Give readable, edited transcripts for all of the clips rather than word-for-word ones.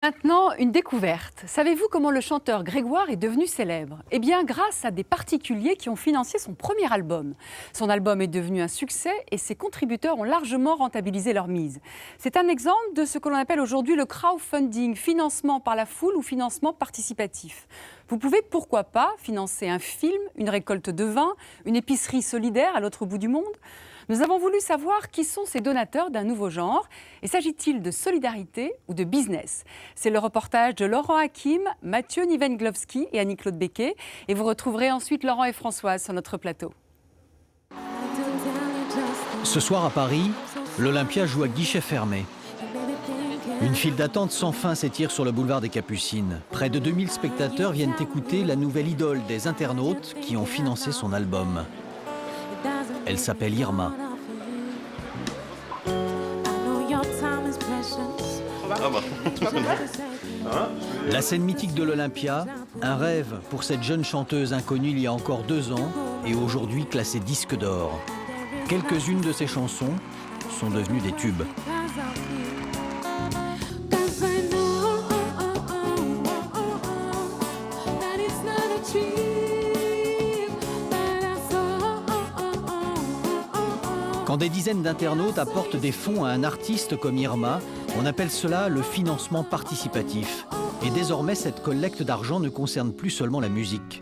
Maintenant, une découverte. Savez-vous comment le chanteur Grégoire est devenu célèbre? Eh bien, grâce à des particuliers qui ont financé son premier album. Son album est devenu un succès et ses contributeurs ont largement rentabilisé leur mise. C'est un exemple de ce que l'on appelle aujourd'hui le crowdfunding, financement par la foule ou financement participatif. Vous pouvez, pourquoi pas, financer un film, une récolte de vin, une épicerie solidaire à l'autre bout du monde. Nous avons voulu savoir qui sont ces donateurs d'un nouveau genre et s'agit-il de solidarité ou de business? C'est le reportage de Laurent Hakim, Mathieu Nivenglowski et Annie-Claude Becquet et vous retrouverez ensuite Laurent et Françoise sur notre plateau. Ce soir à Paris, l'Olympia joue à guichet fermé. Une file d'attente sans fin s'étire sur le boulevard des Capucines. Près de 2000 spectateurs viennent écouter la nouvelle idole des internautes qui ont financé son album. Elle s'appelle Irma. La scène mythique de l'Olympia, un rêve pour cette jeune chanteuse inconnue il y a encore 2 ans et aujourd'hui classée disque d'or. Quelques-unes de ses chansons sont devenues des tubes. Quand des dizaines d'internautes apportent des fonds à un artiste comme Irma, on appelle cela le financement participatif. Et désormais, cette collecte d'argent ne concerne plus seulement la musique.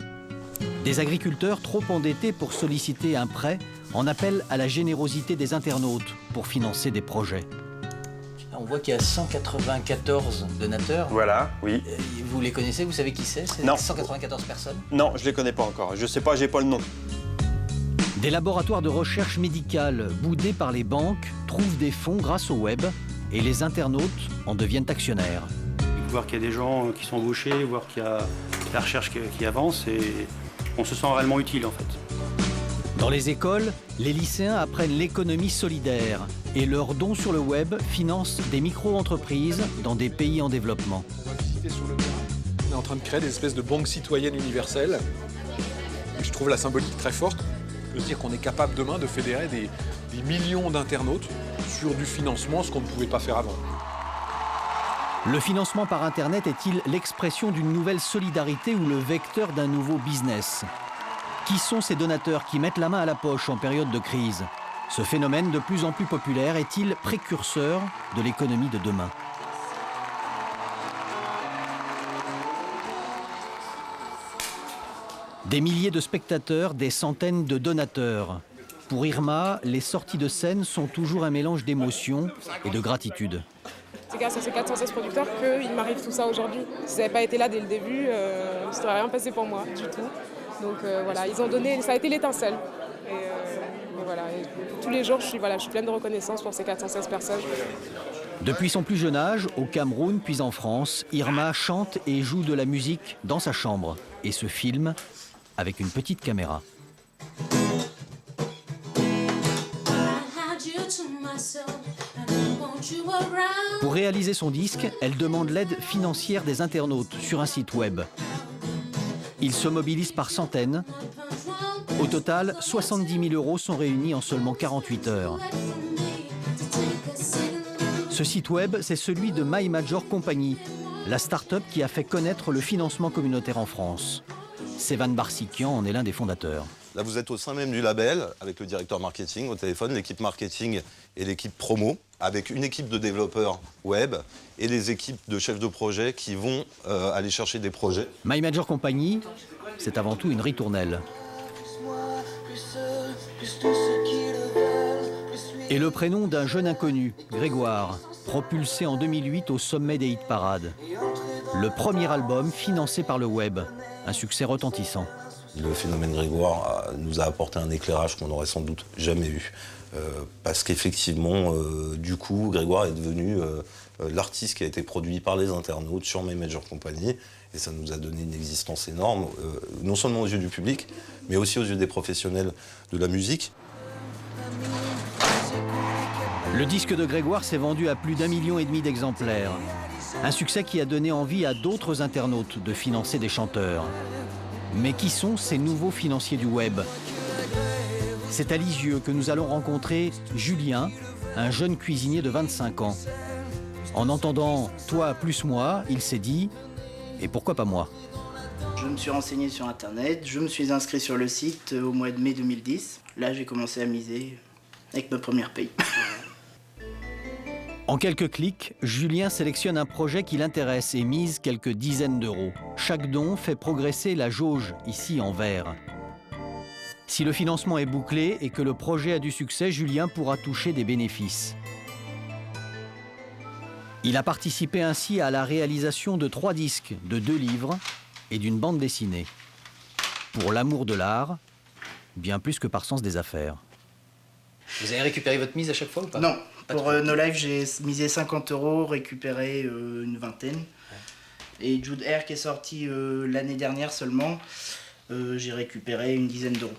Des agriculteurs trop endettés pour solliciter un prêt en appellent à la générosité des internautes pour financer des projets. On voit qu'il y a 194 donateurs. Voilà, oui. Vous les connaissez? Vous savez qui c'est? Non. 194 personnes? Non, je les connais pas encore. Je sais pas, j'ai pas le nom. Des laboratoires de recherche médicale boudés par les banques trouvent des fonds grâce au web et les internautes en deviennent actionnaires. Voir qu'il y a des gens qui sont embauchés, voir qu'il y a la recherche qui avance et on se sent réellement utile en fait. Dans les écoles, les lycéens apprennent l'économie solidaire et leurs dons sur le web financent des micro-entreprises dans des pays en développement. On va visiter sur le terrain. On est en train de créer des espèces de banques citoyennes universelles. Et je trouve la symbolique très forte. De dire qu'on est capable demain de fédérer des millions d'internautes sur du financement, ce qu'on ne pouvait pas faire avant. Le financement par Internet est-il l'expression d'une nouvelle solidarité ou le vecteur d'un nouveau business? Qui sont ces donateurs qui mettent la main à la poche en période de crise? Ce phénomène de plus en plus populaire est-il précurseur de l'économie de demain? Des milliers de spectateurs, des centaines de donateurs. Pour Irma, les sorties de scène sont toujours un mélange d'émotions et de gratitude. C'est grâce à ces 416 producteurs qu'il m'arrive tout ça aujourd'hui. Si ça n'avait pas été là dès le début, ça ne serait rien passé pour moi du tout. Donc voilà, ils ont donné, ça a été l'étincelle. Et voilà, et tous les jours, je suis pleine de reconnaissance pour ces 416 personnes. Depuis son plus jeune âge, au Cameroun puis en France, Irma chante et joue de la musique dans sa chambre et se filme avec une petite caméra. Pour réaliser son disque, elle demande l'aide financière des internautes sur un site web. Ils se mobilisent par centaines. Au total, 70 000 € sont réunis en seulement 48 heures. Ce site web, c'est celui de My Major Company, la start-up qui a fait connaître le financement communautaire en France. Sévan Barsikian en est l'un des fondateurs. Là, vous êtes au sein même du label, avec le directeur marketing au téléphone, l'équipe marketing et l'équipe promo, avec une équipe de développeurs web et les équipes de chefs de projet qui vont aller chercher des projets. My Major Company, c'est avant tout une ritournelle. Et le prénom d'un jeune inconnu, Grégoire, propulsé en 2008 au sommet des hit parades. Le premier album financé par le web, un succès retentissant. Le phénomène Grégoire nous a apporté un éclairage qu'on n'aurait sans doute jamais eu. Parce qu'effectivement, du coup, Grégoire est devenu l'artiste qui a été produit par les internautes sur My Major Company. Et ça nous a donné une existence énorme, non seulement aux yeux du public, mais aussi aux yeux des professionnels de la musique. Le disque de Grégoire s'est vendu à plus d'1,5 million d'exemplaires. Un succès qui a donné envie à d'autres internautes de financer des chanteurs. Mais qui sont ces nouveaux financiers du web? C'est à Lisieux que nous allons rencontrer Julien, un jeune cuisinier de 25 ans. En entendant « toi plus moi », il s'est dit « et pourquoi pas moi ?» Je me suis renseigné sur Internet, je me suis inscrit sur le site au mois de mai 2010. Là, j'ai commencé à miser avec ma première paye. En quelques clics, Julien sélectionne un projet qui l'intéresse et mise quelques dizaines d'euros. Chaque don fait progresser la jauge, ici en vert. Si le financement est bouclé et que le projet a du succès, Julien pourra toucher des bénéfices. Il a participé ainsi à la réalisation de 3 disques, de 2 livres et d'une bande dessinée. Pour l'amour de l'art, bien plus que par sens des affaires. Vous avez récupéré votre mise à chaque fois ou pas? Non, pour No Life, j'ai misé 50 €, récupéré une vingtaine. Et Jude Air, qui est sorti l'année dernière seulement, j'ai récupéré une dizaine d'euros.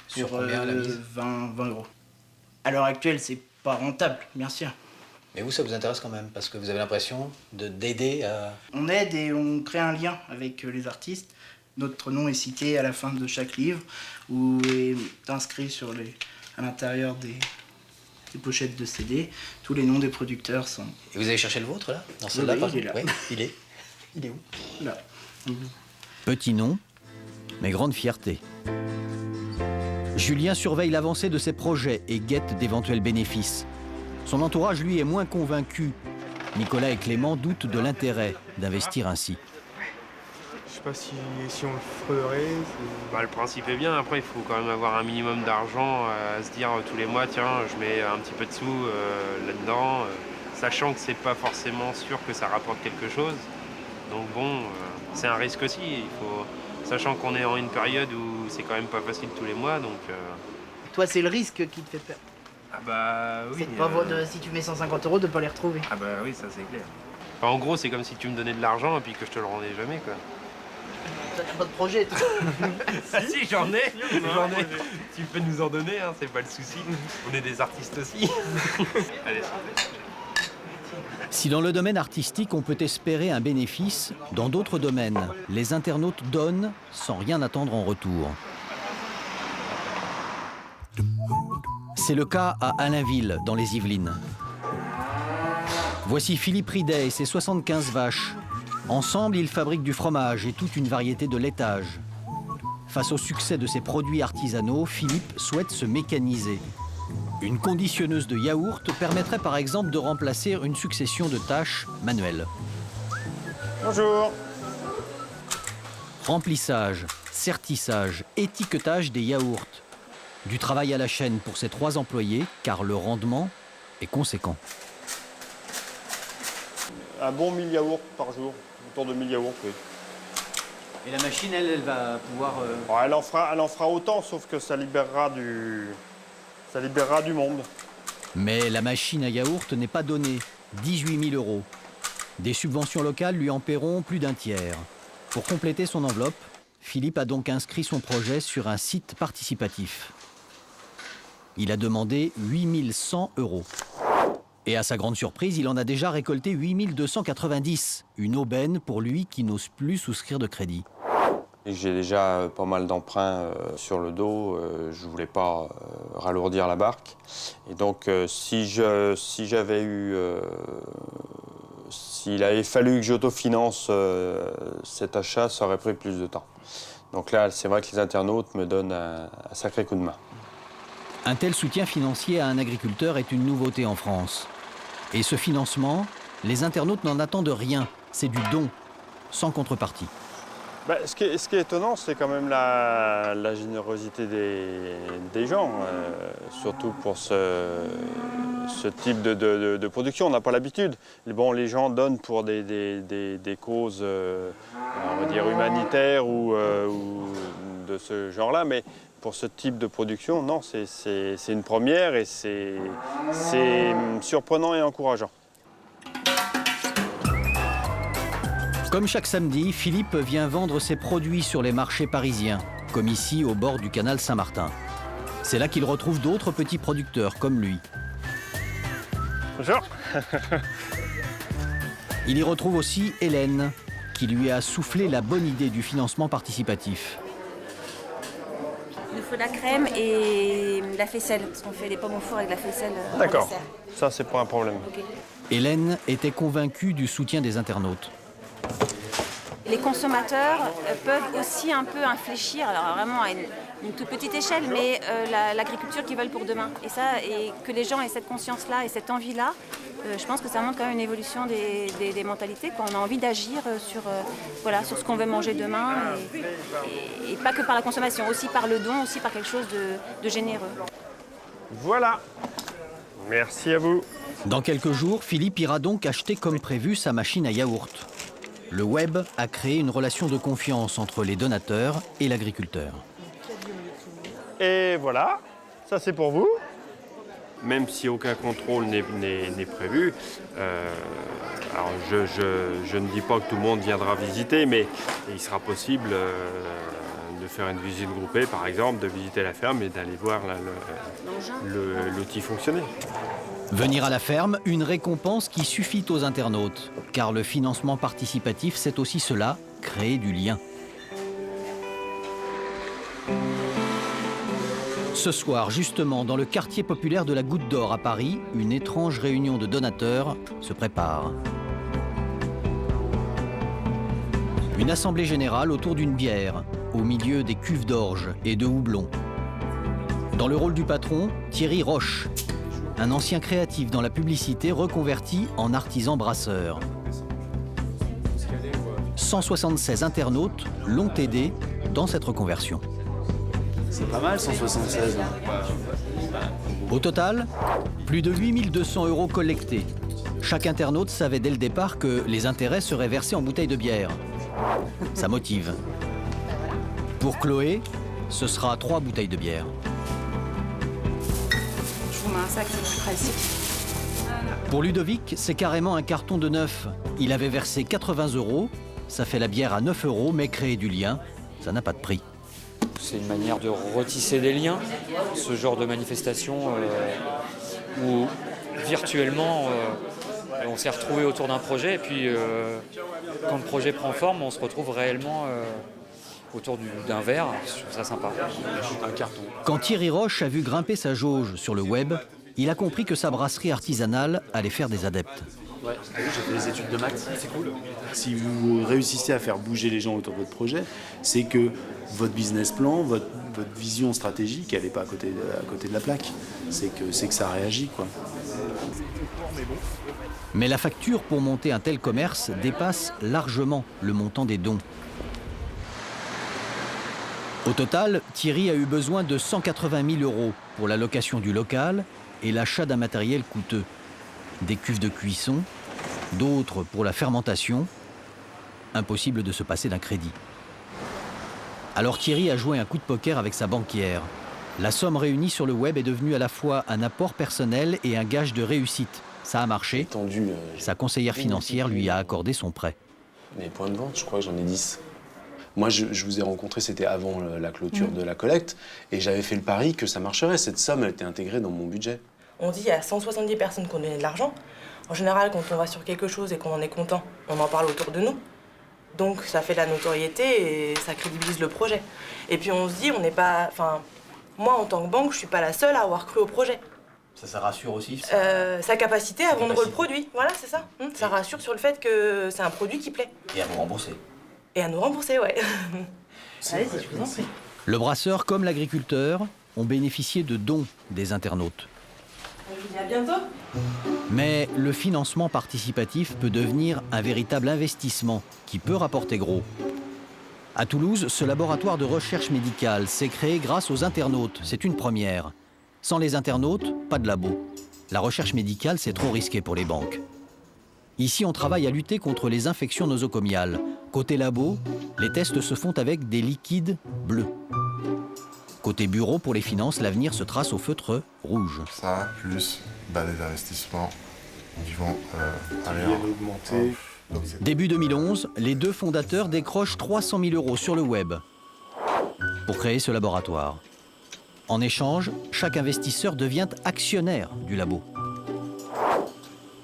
Sur combien, la mise? 20 €. À l'heure actuelle, c'est pas rentable, bien sûr. Mais vous, ça vous intéresse quand même, parce que vous avez l'impression d'aider à... On aide et on crée un lien avec les artistes. Notre nom est cité à la fin de chaque livre, ou est inscrit à l'intérieur des pochettes de CD. Tous les noms des producteurs sont... Et vous avez cherché le vôtre, là? Dans celle-là, Oui, par il est exemple? là. Oui, il est où? Là. Petit nom, mais grande fierté. Julien surveille l'avancée de ses projets et guette d'éventuels bénéfices. Son entourage, lui, est moins convaincu. Nicolas et Clément doutent de l'intérêt d'investir ainsi. Je sais pas si on le ferait. Le principe est bien, après il faut quand même avoir un minimum d'argent à se dire tous les mois, tiens, je mets un petit peu de sous là-dedans, sachant que c'est pas forcément sûr que ça rapporte quelque chose. Donc bon, c'est un risque aussi, sachant qu'on est en une période où c'est quand même pas facile tous les mois, donc... Toi, c'est le risque qui te fait peur. Ah bah oui. C'est pas si tu mets 150 € de pas les retrouver. Ah bah oui, ça c'est clair. Enfin, en gros, c'est comme si tu me donnais de l'argent et puis que je te le rendais jamais, quoi. Toi, t'as pas de projet, toi. Ah si, j'en ai. Tu peux nous en donner, hein, c'est pas le souci. On est des artistes aussi. Allez. Si dans le domaine artistique, on peut espérer un bénéfice, dans d'autres domaines, les internautes donnent sans rien attendre en retour. C'est le cas à Allainville, dans les Yvelines. Voici Philippe Ridet et ses 75 vaches. Ensemble, ils fabriquent du fromage et toute une variété de laitage. Face au succès de ces produits artisanaux, Philippe souhaite se mécaniser. Une conditionneuse de yaourt permettrait par exemple de remplacer une succession de tâches manuelles. Bonjour. Remplissage, sertissage, étiquetage des yaourts. Du travail à la chaîne pour ces 3 employés, car le rendement est conséquent. Un bon 1000 yaourts par jour, autour de 1000 yaourts, oui. Et la machine, elle va pouvoir... Bon, elle en fera autant, sauf que ça libérera du monde. Mais la machine à yaourt n'est pas donnée, 18 000 €. Des subventions locales lui en paieront plus d'un tiers. Pour compléter son enveloppe, Philippe a donc inscrit son projet sur un site participatif. Il a demandé 8 100 €. Et à sa grande surprise, il en a déjà récolté 8 290, une aubaine pour lui qui n'ose plus souscrire de crédit. J'ai déjà pas mal d'emprunts sur le dos, je voulais pas ralourdir la barque. Et donc s'il avait fallu que j'autofinance cet achat, ça aurait pris plus de temps. Donc là, c'est vrai que les internautes me donnent un sacré coup de main. Un tel soutien financier à un agriculteur est une nouveauté en France. Et ce financement, les internautes n'en attendent rien. C'est du don, sans contrepartie. Ce qui est étonnant, c'est quand même la générosité des gens, surtout pour ce type de production. On n'a pas l'habitude. Bon, les gens donnent pour des causes, on va dire, humanitaires ou de ce genre-là, mais pour ce type de production, non, c'est une première et c'est surprenant et encourageant. Comme chaque samedi, Philippe vient vendre ses produits sur les marchés parisiens, comme ici au bord du canal Saint-Martin. C'est là qu'il retrouve d'autres petits producteurs comme lui. Bonjour. Il y retrouve aussi Hélène, qui lui a soufflé la bonne idée du financement participatif. Il nous faut la crème et la faisselle, parce qu'on fait des pommes au four avec la faisselle. D'accord, ça c'est pas un problème. Okay. Hélène était convaincue du soutien des internautes. Les consommateurs peuvent aussi un peu infléchir, alors vraiment à une toute petite échelle, mais l'agriculture qu'ils veulent pour demain. Et que les gens aient cette conscience-là et cette envie-là, je pense que ça montre quand même une évolution des mentalités, qu'on a envie d'agir sur ce qu'on veut manger demain, et pas que par la consommation, aussi par le don, aussi par quelque chose de généreux. Voilà. Merci à vous. Dans quelques jours, Philippe ira donc acheter comme prévu sa machine à yaourt. Le web a créé une relation de confiance entre les donateurs et l'agriculteur. Et voilà, ça c'est pour vous. Même si aucun contrôle n'est prévu, alors je ne dis pas que tout le monde viendra visiter, mais il sera possible de faire une visite groupée, par exemple, de visiter la ferme et d'aller voir l'outil fonctionner. Venir à la ferme, une récompense qui suffit aux internautes, car le financement participatif, c'est aussi cela, créer du lien. Ce soir, justement, dans le quartier populaire de la Goutte d'Or à Paris, une étrange réunion de donateurs se prépare. Une assemblée générale autour d'une bière, au milieu des cuves d'orge et de houblon. Dans le rôle du patron, Thierry Roche, un ancien créatif dans la publicité reconverti en artisan brasseur. 176 internautes l'ont aidé dans cette reconversion. C'est pas mal, 176. Au total, plus de 8200 € collectés. Chaque internaute savait dès le départ que les intérêts seraient versés en bouteilles de bière. Ça motive. Pour Chloé, ce sera 3 bouteilles de bière. Je vous mets un sac, c'est plus pratique. Pour Ludovic, c'est carrément un carton de 9. Il avait versé 80 €. Ça fait la bière à 9 €, mais créer du lien, ça n'a pas de prix. C'est une manière de retisser des liens, ce genre de manifestation où virtuellement on s'est retrouvés autour d'un projet et puis quand le projet prend forme, on se retrouve réellement autour d'un verre. Je trouve ça sympa. Un carton. Quand Thierry Roche a vu grimper sa jauge sur le web, il a compris que sa brasserie artisanale allait faire des adeptes. Ouais, j'ai fait des études de maths, c'est cool. Si vous réussissez à faire bouger les gens autour de votre projet, c'est que votre business plan, votre vision stratégique, elle n'est pas à côté de la plaque. C'est que ça réagit, quoi. Mais la facture pour monter un tel commerce dépasse largement le montant des dons. Au total, Thierry a eu besoin de 180 000 € pour la location du local et l'achat d'un matériel coûteux. Des cuves de cuisson, d'autres pour la fermentation. Impossible de se passer d'un crédit. Alors Thierry a joué un coup de poker avec sa banquière. La somme réunie sur le web est devenue à la fois un apport personnel et un gage de réussite. Ça a marché. Sa conseillère financière lui a accordé son prêt. Mes points de vente, je crois que j'en ai 10. Moi, je vous ai rencontré, c'était avant la clôture de la collecte, et j'avais fait le pari que ça marcherait. Cette somme, elle était intégrée dans mon budget. On dit qu'il y a 170 personnes qui ont donné de l'argent. En général, quand on va sur quelque chose et qu'on en est content, on en parle autour de nous. Donc ça fait de la notoriété et ça crédibilise le projet. Et puis on se dit, on n'est pas... Enfin, moi, en tant que banque, je suis pas la seule à avoir cru au projet. Ça rassure aussi sa capacité à vendre le produit. Voilà, c'est ça. Ça rassure sur le fait que c'est un produit qui plaît. Et à nous rembourser. Et à nous rembourser, ouais. Allez-y, je vous en prie. Le brasseur comme l'agriculteur ont bénéficié de dons des internautes. Je vous dis à bientôt. Mais le financement participatif peut devenir un véritable investissement qui peut rapporter gros. À Toulouse, ce laboratoire de recherche médicale s'est créé grâce aux internautes. C'est une première. Sans les internautes, pas de labo. La recherche médicale, c'est trop risqué pour les banques. Ici, on travaille à lutter contre les infections nosocomiales. Côté labo, les tests se font avec des liquides bleus. Côté bureau, pour les finances, l'avenir se trace au feutre rouge. Ça, plus des investissements qui vont aller augmenter. Début 2011, les deux fondateurs décrochent 300 000 € sur le web pour créer ce laboratoire. En échange, chaque investisseur devient actionnaire du labo.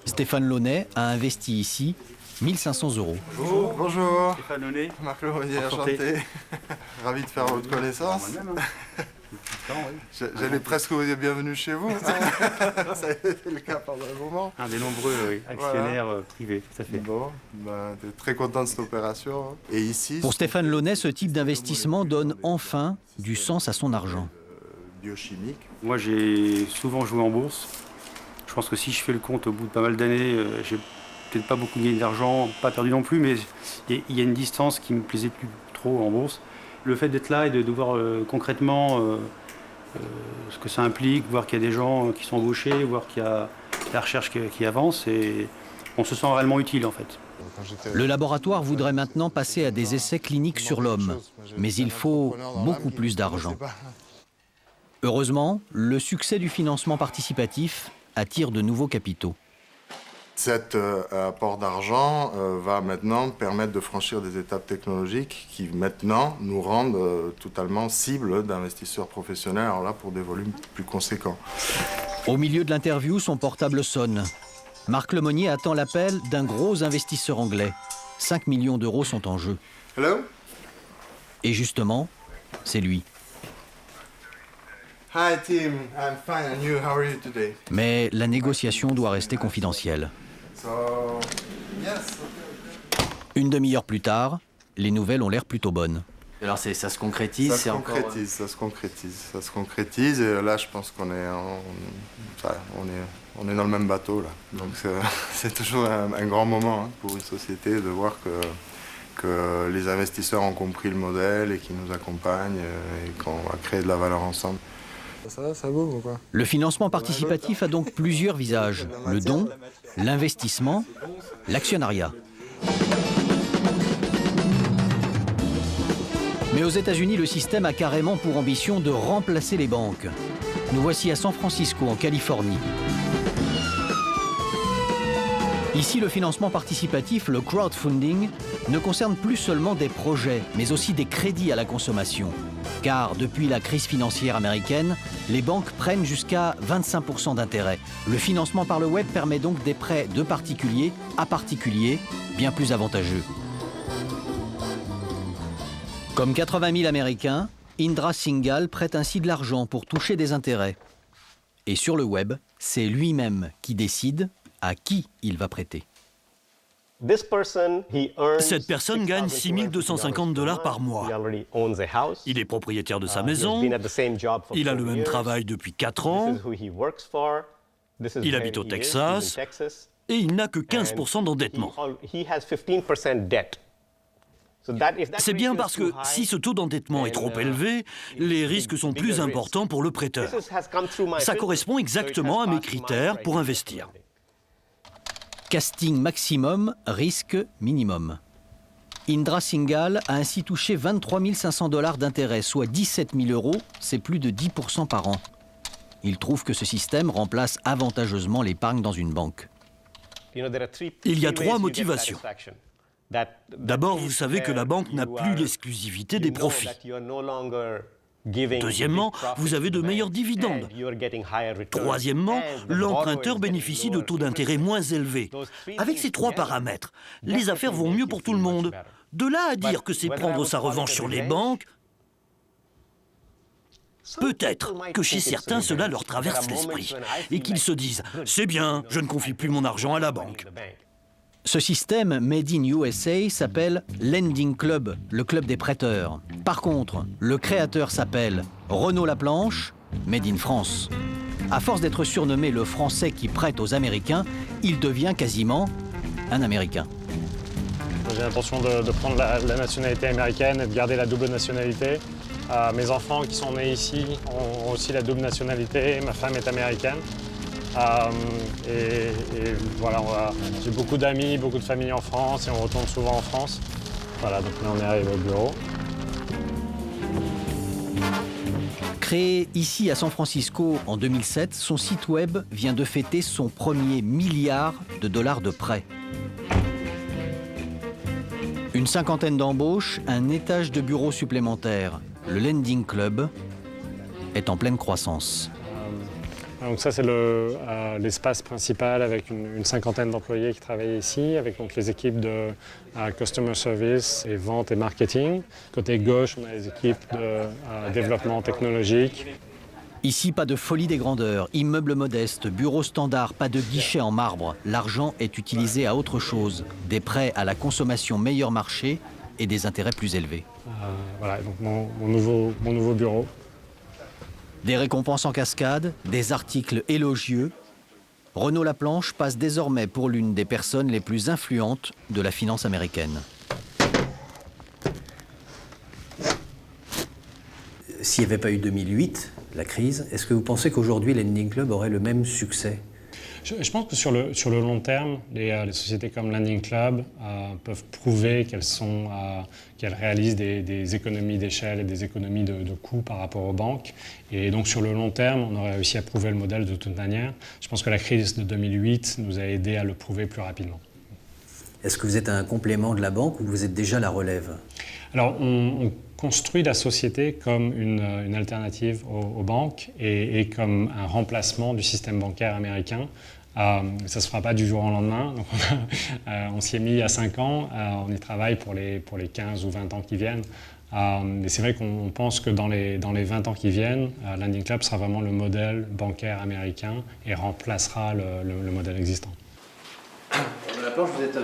Stéphane Launay a investi ici 1 500 €. Bonjour. Bonjour. Stéphane Launay. Marc Leroyer, enchanté. Ravi de faire votre connaissance. J'allais presque vous dire bienvenue chez vous. Ça a été le cas pendant un moment. Un des nombreux actionnaires privés, tout à fait. Bon, t'es très content de cette opération. Et ici, Pour Stéphane Launay, ce type d'investissement donne enfin du sens à son argent. Biochimique. Moi, j'ai souvent joué en bourse. Je pense que si je fais le compte au bout de pas mal d'années, j'ai peut-être pas beaucoup gagné d'argent, pas perdu non plus, mais il y a une distance qui me plaisait plus trop en bourse. Le fait d'être là et de voir concrètement ce que ça implique, voir qu'il y a des gens qui sont embauchés, voir qu'il y a la recherche qui avance, et on se sent réellement utile en fait. Le laboratoire voudrait maintenant passer à des essais cliniques sur l'homme, mais il faut beaucoup plus d'argent. Heureusement, le succès du financement participatif attire de nouveaux capitaux. Cet apport d'argent va maintenant permettre de franchir des étapes technologiques qui maintenant nous rendent totalement cible d'investisseurs professionnels, alors là pour des volumes plus conséquents. Au milieu de l'interview, son portable sonne. Marc Lemonnier attend l'appel d'un gros investisseur anglais. 5 millions d'euros sont en jeu. Hello? Et justement, c'est lui. Hi Tim, I'm fine and you, how are you today? Mais la négociation doit rester confidentielle. So, yes. Une demi-heure plus tard, les nouvelles ont l'air plutôt bonnes. Alors ça se concrétise, ça se concrétise et là je pense qu'on est, on est dans le même bateau là. Donc c'est toujours un grand moment pour une société de voir que les investisseurs ont compris le modèle et qu'ils nous accompagnent et qu'on va créer de la valeur ensemble. Ça bouge ou quoi? Le financement participatif a donc plusieurs visages. Le don, l'investissement, l'actionnariat. Mais aux États-Unis, le système a carrément pour ambition de remplacer les banques. Nous voici à San Francisco, en Californie. Ici, le financement participatif, le crowdfunding, ne concerne plus seulement des projets, mais aussi des crédits à la consommation. Car depuis la crise financière américaine, les banques prennent jusqu'à 25% d'intérêt. Le financement par le web permet donc des prêts de particulier à particulier, bien plus avantageux. Comme 80 000 Américains, Indra Singhal prête ainsi de l'argent pour toucher des intérêts. Et sur le web, c'est lui-même qui décide à qui il va prêter. Cette personne gagne $6 250 par mois. Il est propriétaire de sa maison, il a le même travail depuis 4 ans, il habite au Texas et il n'a que 15% d'endettement. C'est bien parce que si ce taux d'endettement est trop élevé, les risques sont plus importants pour le prêteur. Ça correspond exactement à mes critères pour investir. Casting maximum, risque minimum. Indra Singhal a ainsi touché 23 500 $ d'intérêt, soit 17 000 €, c'est plus de 10% par an. Il trouve que ce système remplace avantageusement l'épargne dans une banque. Il y a 3 motivations. D'abord, vous savez que la banque n'a plus l'exclusivité des profits. Deuxièmement, vous avez de meilleurs dividendes. Troisièmement, l'emprunteur bénéficie de taux d'intérêt moins élevés. Avec ces 3 paramètres, les affaires vont mieux pour tout le monde. De là à dire que c'est prendre sa revanche sur les banques, peut-être que chez certains, cela leur traverse l'esprit et qu'ils se disent « C'est bien, je ne confie plus mon argent à la banque ». Ce système Made in USA s'appelle Lending Club, le club des prêteurs. Par contre, le créateur s'appelle Renaud Laplanche, Made in France. À force d'être surnommé le Français qui prête aux Américains, il devient quasiment un Américain. J'ai l'intention de prendre la nationalité américaine et de garder la double nationalité. Mes enfants qui sont nés ici ont aussi la double nationalité, ma femme est américaine. Et voilà, j'ai beaucoup d'amis, beaucoup de familles en France et on retourne souvent en France. Voilà, donc là on est arrivé au bureau. Créé ici à San Francisco en 2007, son site web vient de fêter son premier $1 milliard de prêts. Une cinquantaine d'embauches, un étage de bureaux supplémentaires. Le Lending Club est en pleine croissance. Donc ça c'est l'espace principal avec une cinquantaine d'employés qui travaillent ici, avec donc les équipes de Customer Service et vente et marketing. Côté gauche, on a les équipes de développement technologique. Ici, pas de folie des grandeurs, immeuble modeste, bureau standard, pas de guichet en marbre. L'argent est utilisé à autre chose. Des prêts à la consommation meilleur marché et des intérêts plus élevés. Voilà, donc mon nouveau bureau. Des récompenses en cascade, des articles élogieux. Renaud Laplanche passe désormais pour l'une des personnes les plus influentes de la finance américaine. S'il n'y avait pas eu 2008, la crise, est-ce que vous pensez qu'aujourd'hui, Lending Club aurait le même succès? Je pense que sur le long terme, les sociétés comme Lending Club peuvent prouver qu'elles réalisent des économies d'échelle et des économies de coûts par rapport aux banques. Et donc sur le long terme, on aurait réussi à prouver le modèle de toute manière. Je pense que la crise de 2008 nous a aidé à le prouver plus rapidement. Est-ce que vous êtes un complément de la banque ou vous êtes déjà la relève? Alors, on construit la société comme une alternative aux banques et comme un remplacement du système bancaire américain. Ça ne se fera pas du jour au lendemain. Donc on s'y est mis il y a 5 ans. On y travaille pour les 15 ou 20 ans qui viennent. Mais c'est vrai qu'on pense que dans les 20 ans qui viennent, Lending Club sera vraiment le modèle bancaire américain et remplacera le modèle existant. Dans la planche, vous êtes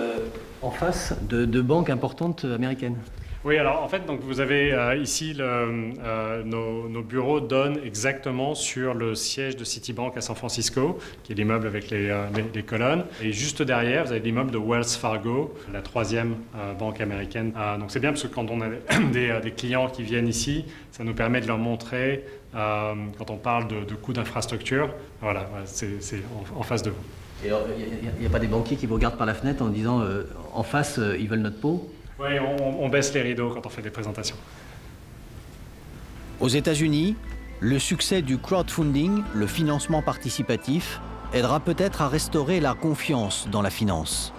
en face de banques importantes américaines. Oui, alors en fait, donc vous avez ici nos bureaux donnent exactement sur le siège de Citibank à San Francisco, qui est l'immeuble avec les colonnes. Et juste derrière, vous avez l'immeuble de Wells Fargo, la 3e banque américaine. Donc c'est bien parce que quand on a des clients qui viennent ici, ça nous permet de leur montrer, quand on parle de coûts d'infrastructure, voilà c'est en face de vous. Et alors, il n'y a pas des banquiers qui vous regardent par la fenêtre en disant en face, ils veulent notre peau? Oui, on baisse les rideaux quand on fait des présentations. Aux États-Unis, le succès du crowdfunding, le financement participatif, aidera peut-être à restaurer la confiance dans la finance.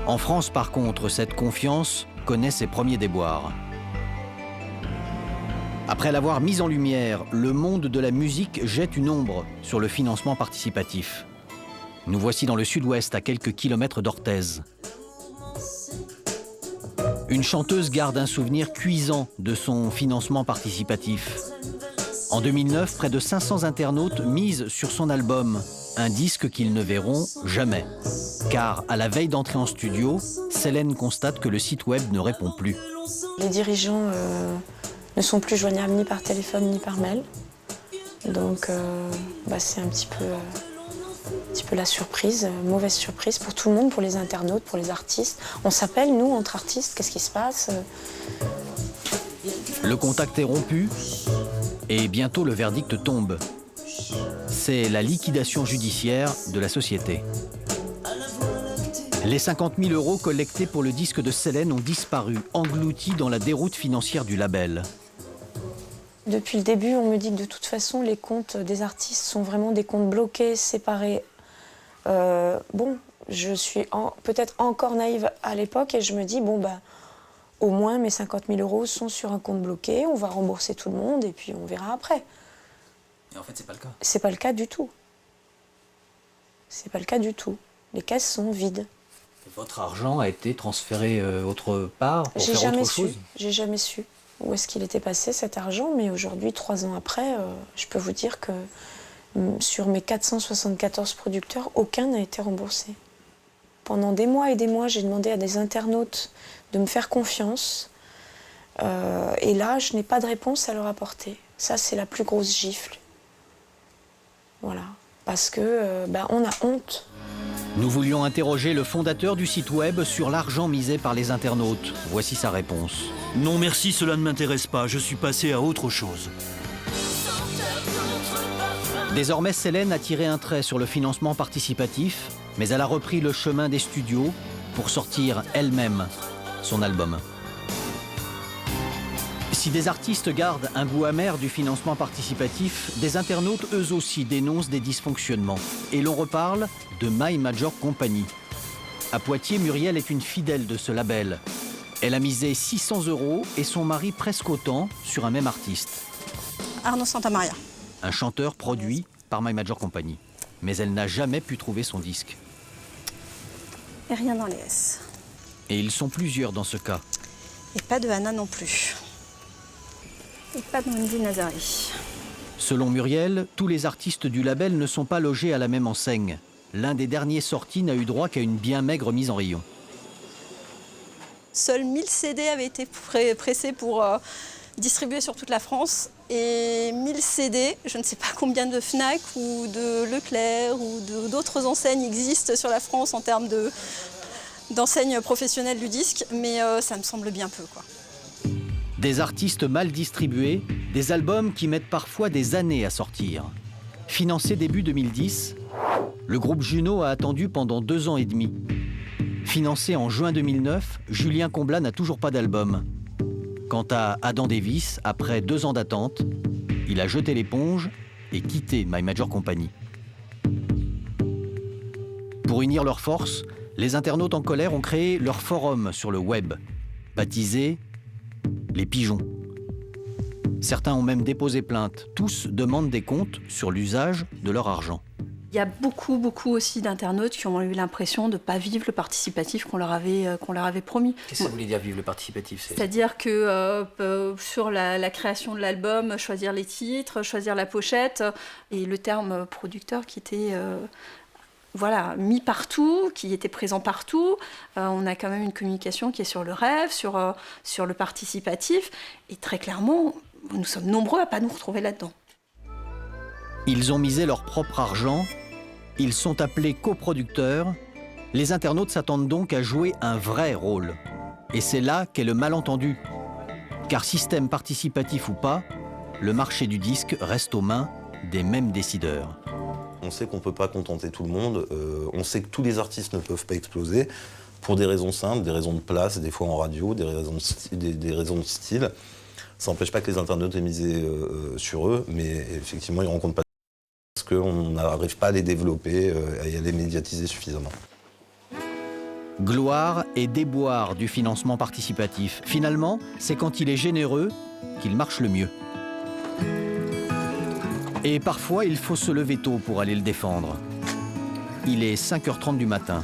En France, par contre, cette confiance connaît ses premiers déboires. Après l'avoir mise en lumière, le monde de la musique jette une ombre sur le financement participatif. Nous voici dans le sud-ouest, à quelques kilomètres d'Orthez. Une chanteuse garde un souvenir cuisant de son financement participatif. En 2009, près de 500 internautes misent sur son album, un disque qu'ils ne verront jamais. Car à la veille d'entrer en studio, Célène constate que le site web ne répond plus. Les dirigeants ne sont plus joignables ni par téléphone ni par mail. Donc c'est un petit peu la surprise, mauvaise surprise pour tout le monde, pour les internautes, pour les artistes. On s'appelle, nous, entre artistes, qu'est-ce qui se passe? Le contact est rompu et bientôt le verdict tombe. C'est la liquidation judiciaire de la société. Les 50 000 € collectés pour le disque de Célène ont disparu, engloutis dans la déroute financière du label. Depuis le début, on me dit que de toute façon, les comptes des artistes sont vraiment des comptes bloqués, séparés. Je suis peut-être encore naïve à l'époque et je me dis, au moins mes 50 000 € sont sur un compte bloqué, on va rembourser tout le monde et puis on verra après. Et en fait, c'est pas le cas. C'est pas le cas du tout. C'est pas le cas du tout. Les caisses sont vides. Votre argent a été transféré autre part pour faire autre chose? J'ai jamais su où est-ce qu'il était passé cet argent, mais aujourd'hui, 3 ans après, je peux vous dire que sur mes 474 producteurs, aucun n'a été remboursé. Pendant des mois et des mois, j'ai demandé à des internautes de me faire confiance. Et là, je n'ai pas de réponse à leur apporter. Ça, c'est la plus grosse gifle. Voilà. Parce que on a honte. Nous voulions interroger le fondateur du site web sur l'argent misé par les internautes. Voici sa réponse. Non merci, cela ne m'intéresse pas. Je suis passé à autre chose. Désormais, Célène a tiré un trait sur le financement participatif, mais elle a repris le chemin des studios pour sortir elle-même son album. Si des artistes gardent un goût amer du financement participatif, des internautes eux aussi dénoncent des dysfonctionnements. Et l'on reparle de My Major Company. À Poitiers, Muriel est une fidèle de ce label. Elle a misé 600 € et son mari presque autant sur un même artiste. Arnaud Santamaria. Un chanteur produit par My Major Company. Mais elle n'a jamais pu trouver son disque. Et rien dans les S. Et ils sont plusieurs dans ce cas. Et pas de Anna non plus. Et pas de Wendy Nazari. Selon Muriel, tous les artistes du label ne sont pas logés à la même enseigne. L'un des derniers sortis n'a eu droit qu'à une bien maigre mise en rayon. Seuls 1000 CD avaient été pressés pour distribuer sur toute la France. Et 1000 CD, je ne sais pas combien de Fnac ou de Leclerc ou d'autres enseignes existent sur la France en termes d'enseignes professionnelles du disque, mais ça me semble bien peu, quoi. Des artistes mal distribués, des albums qui mettent parfois des années à sortir. Financé début 2010, le groupe Juno a attendu pendant 2 ans et demi. Financé en juin 2009, Julien Comblat n'a toujours pas d'album. Quant à Adam Davis, après 2 ans d'attente, il a jeté l'éponge et quitté My Major Company. Pour unir leurs forces, les internautes en colère ont créé leur forum sur le web, baptisé « Les Pigeons ». Certains ont même déposé plainte. Tous demandent des comptes sur l'usage de leur argent. Il y a beaucoup aussi d'internautes qui ont eu l'impression de ne pas vivre le participatif qu'on leur avait promis. Qu'est-ce que ça voulait dire vivre le participatif? C'est-à-dire que sur la création de l'album, choisir les titres, choisir la pochette, et le terme producteur qui était mis partout, qui était présent partout. On a quand même une communication qui est sur le rêve, sur le participatif, et très clairement, nous sommes nombreux à ne pas nous retrouver là-dedans. Ils ont misé leur propre argent. Ils sont appelés coproducteurs. Les internautes s'attendent donc à jouer un vrai rôle. Et c'est là qu'est le malentendu. Car système participatif ou pas, le marché du disque reste aux mains des mêmes décideurs. On sait qu'on ne peut pas contenter tout le monde. On sait que tous les artistes ne peuvent pas exploser pour des raisons simples, des raisons de place, des fois en radio, des raisons de style. Ça n'empêche pas que les internautes aient misé sur eux, mais effectivement, ils ne rencontrent pas parce qu'on n'arrive pas à les développer et à les médiatiser suffisamment. Gloire et déboire du financement participatif. Finalement, c'est quand il est généreux qu'il marche le mieux. Et parfois, il faut se lever tôt pour aller le défendre. Il est 5h30 du matin.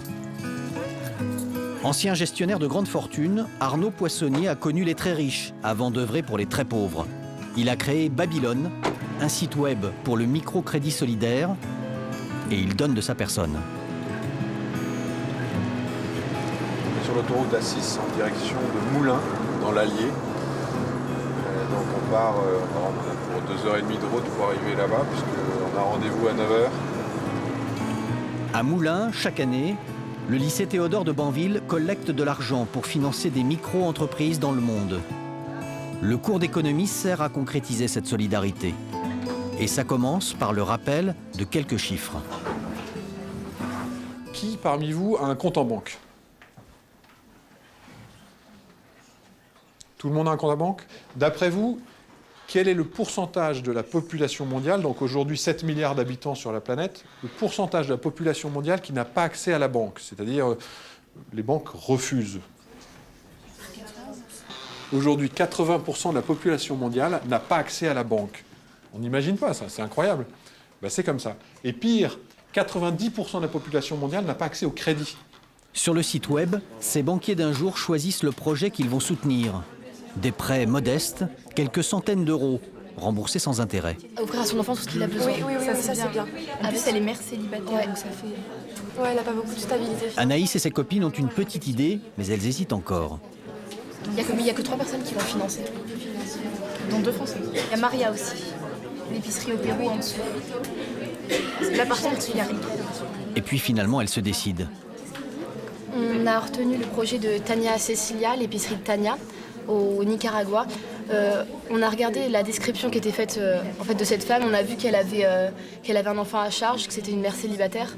Ancien gestionnaire de grande fortune, Arnaud Poissonnier a connu les très riches avant d'œuvrer pour les très pauvres. Il a créé Babylone, un site web pour le microcrédit solidaire, et il donne de sa personne. Sur l'autoroute A6 en direction de Moulins, dans l'Allier. Donc on part pour 2h30 de route pour arriver là-bas, puisqu'on a rendez-vous à 9h. À Moulins, chaque année, le lycée Théodore de Banville collecte de l'argent pour financer des micro-entreprises dans le monde. Le cours d'économie sert à concrétiser cette solidarité. Et ça commence par le rappel de quelques chiffres. Qui parmi vous a un compte en banque? Tout le monde a un compte en banque? D'après vous, quel est le pourcentage de la population mondiale, donc aujourd'hui 7 milliards d'habitants sur la planète, le pourcentage de la population mondiale qui n'a pas accès à la banque? C'est-à-dire, les banques refusent. Aujourd'hui, 80% de la population mondiale n'a pas accès à la banque. On n'imagine pas ça, c'est incroyable. Ben, c'est comme ça. Et pire, 90% de la population mondiale n'a pas accès au crédit. Sur le site web, ces banquiers d'un jour choisissent le projet qu'ils vont soutenir. Des prêts modestes, quelques centaines d'euros, remboursés sans intérêt. Offrir à son enfant tout ce qu'il a besoin. Oui, ça c'est bien. En plus, elle est mère célibataire, donc ça fait... Ouais, elle n'a pas beaucoup de stabilité. Anaïs et ses copines ont une petite idée, mais elles hésitent encore. Il n'y a que 3 personnes qui l'ont financé, dont 2 Français. Il y a Maria aussi, l'épicerie au Pérou en dessous. Là par contre, il y a rien. Et puis finalement, elle se décide. On a retenu le projet de Tania Cecilia, l'épicerie de Tania, au Nicaragua. On a regardé la description qui était faite en fait, de cette femme. On a vu qu'elle avait un enfant à charge, que c'était une mère célibataire.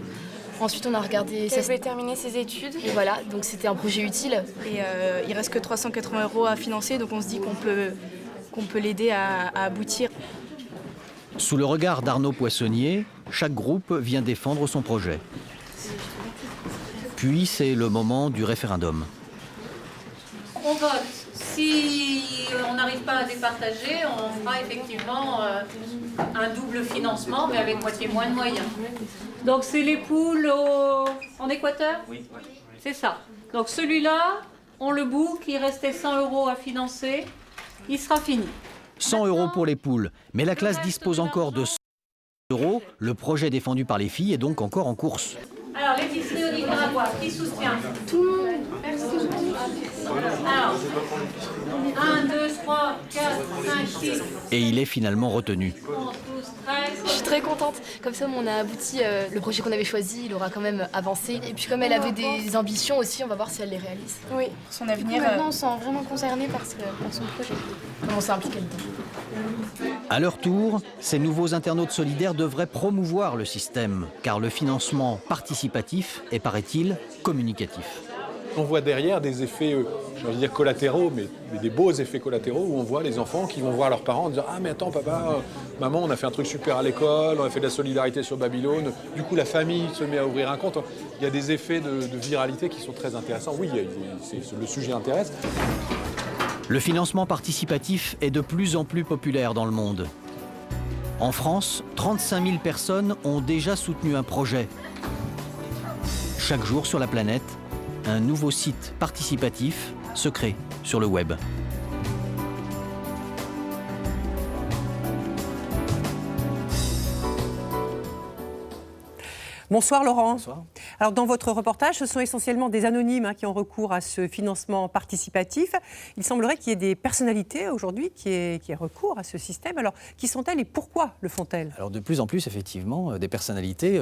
Ensuite, on a regardé... Elle voulait terminer ses études. Et voilà, donc c'était un projet utile. Et il reste que 380 € à financer, donc on se dit qu'on peut l'aider à aboutir. Sous le regard d'Arnaud Poissonnier, chaque groupe vient défendre son projet. Puis c'est le moment du référendum. On vote. Si on n'arrive pas à départager, on fera effectivement un double financement, mais avec moitié moins de moyens. Donc c'est les poules en Équateur? Oui. C'est ça. Donc celui-là, on le boucle, il restait 100 € à financer, il sera fini. 100 € pour les poules, mais la classe dispose encore de 100 €. Le projet défendu par les filles est donc encore en course. Alors, l'épicerie au Nicaragua, qui soutient? Tout le monde. Alors, 1, 2, 3, 4, 5, 6. Et il est finalement retenu. 11, 12, 13. Je suis très contente. Comme ça, on a abouti. Le projet qu'on avait choisi, il aura quand même avancé. Et puis comme elle avait des ambitions aussi, on va voir si elle les réalise. Oui, son avenir. Maintenant, on se sent vraiment concerné par son projet. Comment on s'est impliqué dedans. À leur tour, ces nouveaux internautes solidaires devraient promouvoir le système, car le financement participatif est, paraît-il, communicatif. On voit derrière des effets, j'ai envie de dire collatéraux, mais des beaux effets collatéraux où on voit les enfants qui vont voir leurs parents en disant « Ah mais attends papa, maman, on a fait un truc super à l'école, on a fait de la solidarité sur Babylone. » Du coup, la famille se met à ouvrir un compte. Il y a des effets de viralité qui sont très intéressants. Oui, le sujet intéresse. Le financement participatif est de plus en plus populaire dans le monde. En France, 35 000 personnes ont déjà soutenu un projet. Chaque jour sur la planète, un nouveau site participatif se crée sur le web. Bonsoir Laurent. Bonsoir. Alors dans votre reportage, ce sont essentiellement des anonymes qui ont recours à ce financement participatif. Il semblerait qu'il y ait des personnalités aujourd'hui qui aient recours à ce système. Alors qui sont-elles et pourquoi le font-elles? Alors de plus en plus, effectivement, des personnalités.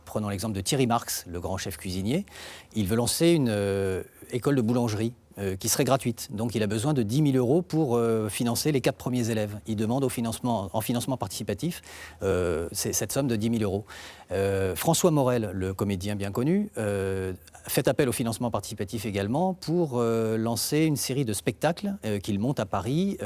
Prenons l'exemple de Thierry Marx, le grand chef cuisinier. Il veut lancer une école de boulangerie qui serait gratuite. Donc il a besoin de 10 000 € pour financer les 4 premiers élèves. Il demande en financement participatif cette somme de 10 000 €. François Morel, le comédien bien connu, fait appel au financement participatif également pour lancer une série de spectacles qu'il monte à Paris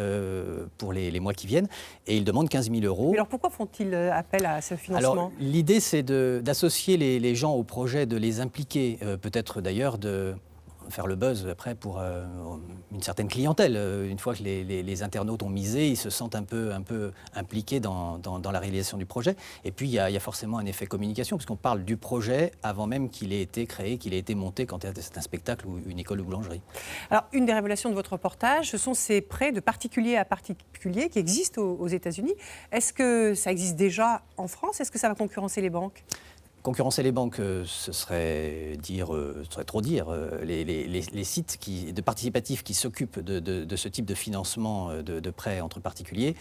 pour les mois qui viennent. Et il demande 15 000 €. Mais alors pourquoi font-ils appel à ce financement? Alors l'idée c'est d'associer les gens au projet, de les impliquer, peut-être d'ailleurs de faire le buzz après pour une certaine clientèle. Une fois que les internautes ont misé, ils se sentent un peu impliqués dans la réalisation du projet. Et puis il y a forcément un effet communication, puisqu'on parle du projet avant même qu'il ait été créé, qu'il ait été monté quand c'est un spectacle ou une école de boulangerie. Alors une des révélations de votre reportage, ce sont ces prêts de particulier à particulier qui existent aux États-Unis. Est-ce que ça existe déjà en France? Est-ce que ça va concurrencer les banques? Concurrencer les banques, ce serait trop dire. Les sites participatifs qui s'occupent de ce type de financement de prêts entre particuliers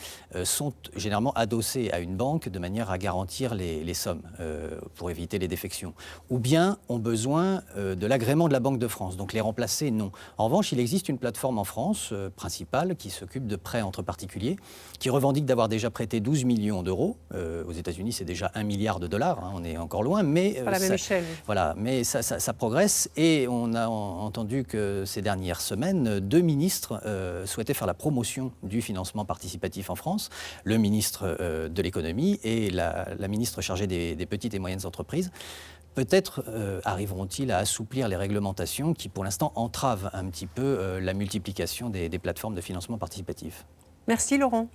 sont généralement adossés à une banque de manière à garantir les sommes pour éviter les défections. Ou bien ont besoin de l'agrément de la Banque de France. Donc les remplacer, non. En revanche, il existe une plateforme en France principale qui s'occupe de prêts entre particuliers, qui revendique d'avoir déjà prêté 12 millions d'euros. Aux États-Unis, c'est déjà 1 milliard de dollars. On est encore loin. Mais, pas la même échelle. Voilà, mais ça progresse et on a entendu que ces dernières semaines, 2 ministres souhaitaient faire la promotion du financement participatif en France, le ministre de l'économie et la ministre chargée des petites et moyennes entreprises. Peut-être arriveront-ils à assouplir les réglementations qui, pour l'instant, entravent un petit peu la multiplication des plateformes de financement participatif. Merci Laurent.